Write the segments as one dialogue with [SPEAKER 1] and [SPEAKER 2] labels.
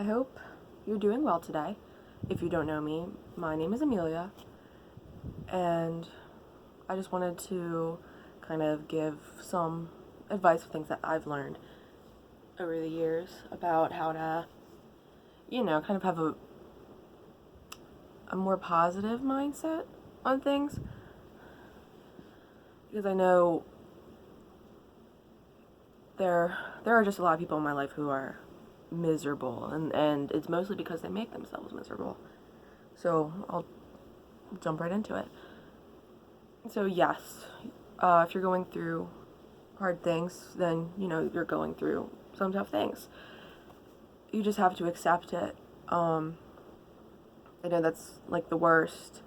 [SPEAKER 1] I hope you're doing well today. If you don't know me, my name is Amelia, and I just wanted to kind of give some advice of things that I've learned over the years about how to, kind of have a more positive mindset on things. Because I know there are just a lot of people in my life who are miserable, and it's mostly because they make themselves miserable. So I'll jump right into it. So yes, if you're going through hard things, then you're going through some tough things. You just have to accept it. I know that's like the worst,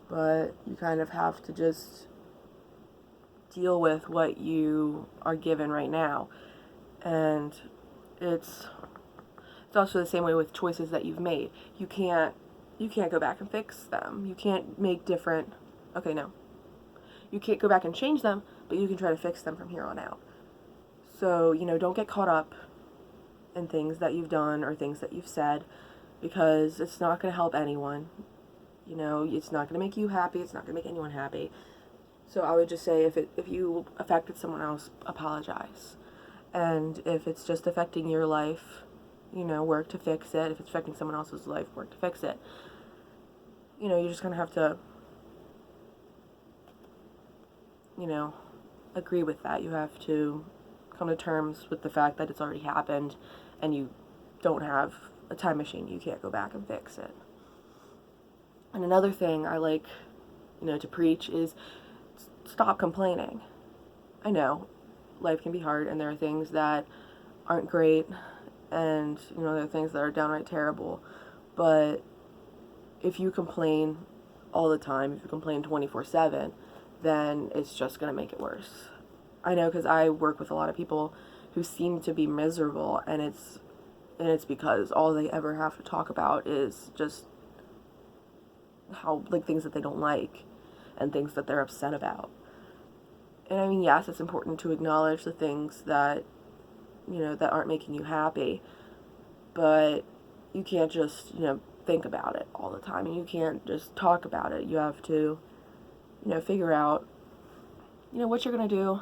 [SPEAKER 1] but you kind of have to just deal with what you are given right now. And it's also the same way with choices that you've made. You can't go back and fix them. You can't make different. Okay, no. You can't go back and change them, but you can try to fix them from here on out. So, don't get caught up in things that you've done or things that you've said, because it's not going to help anyone. It's not going to make you happy. It's not going to make anyone happy. So I would just say if you affected someone else, apologize. And if it's just affecting your life, work to fix it. If it's affecting someone else's life, work to fix it. You just kind of have to, agree with that. You have to come to terms with the fact that it's already happened and you don't have a time machine. You can't go back and fix it. And another thing I like, to preach is stop complaining. I know life can be hard and there are things that aren't great and, there are things that are downright terrible. But if you complain all the time, if you complain 24/7, then it's just going to make it worse. I know, because I work with a lot of people who seem to be miserable, and it's because all they ever have to talk about is just how, like, things that they don't like and things that they're upset about. And I mean, yes, it's important to acknowledge the things that, that aren't making you happy, but you can't just, think about it all the time, and you can't just talk about it. You have to, figure out, what you're going to do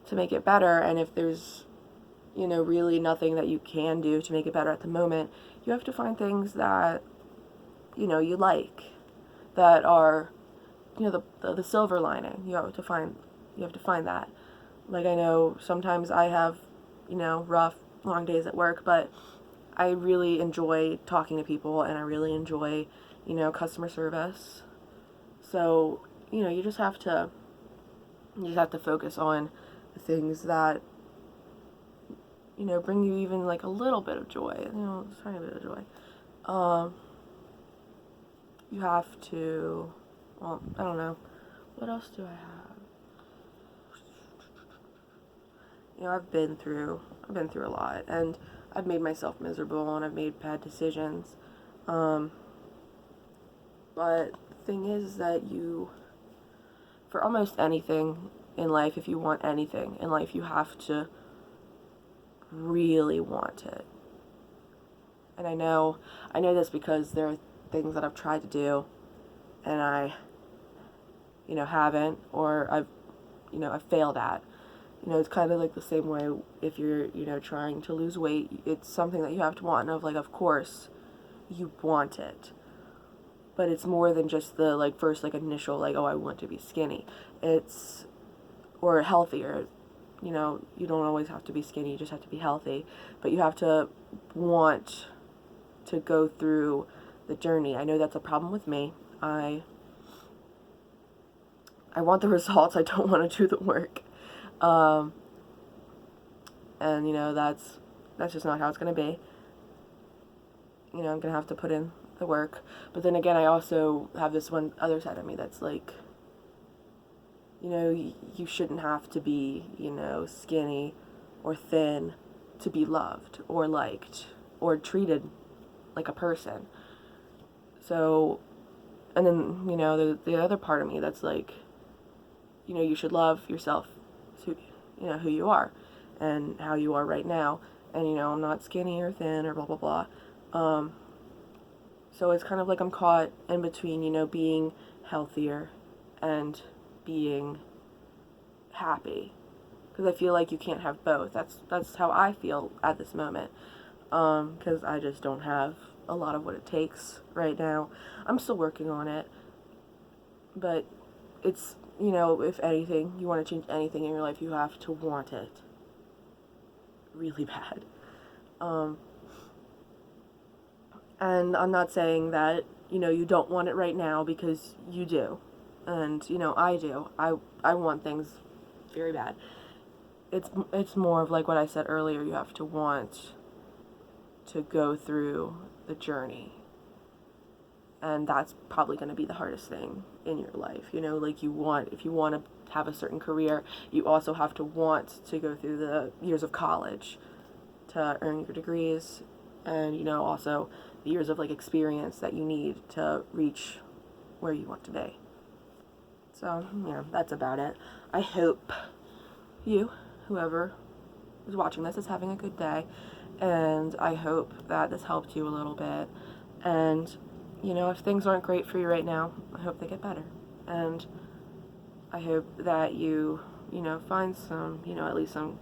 [SPEAKER 1] to make it better. And if there's, really nothing that you can do to make it better at the moment, you have to find things that, you like, that are, the silver lining. You have to find that. Like, I know sometimes I have, rough, long days at work, but I really enjoy talking to people, and I really enjoy, customer service. So, you just have to focus on the things that, bring you even like a little bit of joy, a tiny bit of joy. You have to, well, I don't know. What else do I have? I've been through a lot, and I've made myself miserable, and I've made bad decisions. But the thing is that for almost anything in life, if you want anything in life, you have to really want it. And I know this because there are things that I've tried to do and I, haven't, or I've failed at. It's kind of like the same way if you're, trying to lose weight. It's something that you have to want, and of course, you want it. But it's more than just the, first, initial, oh, I want to be skinny. Or healthier. You don't always have to be skinny, you just have to be healthy. But you have to want to go through the journey. I know that's a problem with me. I want the results, I don't want to do the work. And that's just not how it's going to be. I'm going to have to put in the work. But then again, I also have this one other side of me that's like, you shouldn't have to be, skinny or thin to be loved or liked or treated like a person. So, and then, the other part of me that's like, you should love yourself, who you are and how you are right now. And, I'm not skinny or thin or blah, blah, blah. So it's kind of like I'm caught in between, being healthier and being happy, because I feel like you can't have both. That's how I feel at this moment, because I just don't have a lot of what it takes right now. I'm still working on it, but it's, if anything, you want to change anything in your life, you have to want it really bad. And I'm not saying that, you don't want it right now, because you do. And, I do. I want things very bad. It's more of like what I said earlier, you have to want to go through the journey. And that's probably going to be the hardest thing in your life. Like if you want to have a certain career, you also have to want to go through the years of college to earn your degrees, and, also the years of like experience that you need to reach where you want to be. So, that's about it. I hope you, whoever is watching this, is having a good day, and I hope that this helped you a little bit. And, if things aren't great for you right now, I hope they get better. And I hope that you, find some, at least some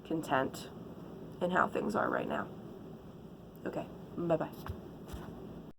[SPEAKER 1] content in how things are right now. Okay, bye-bye.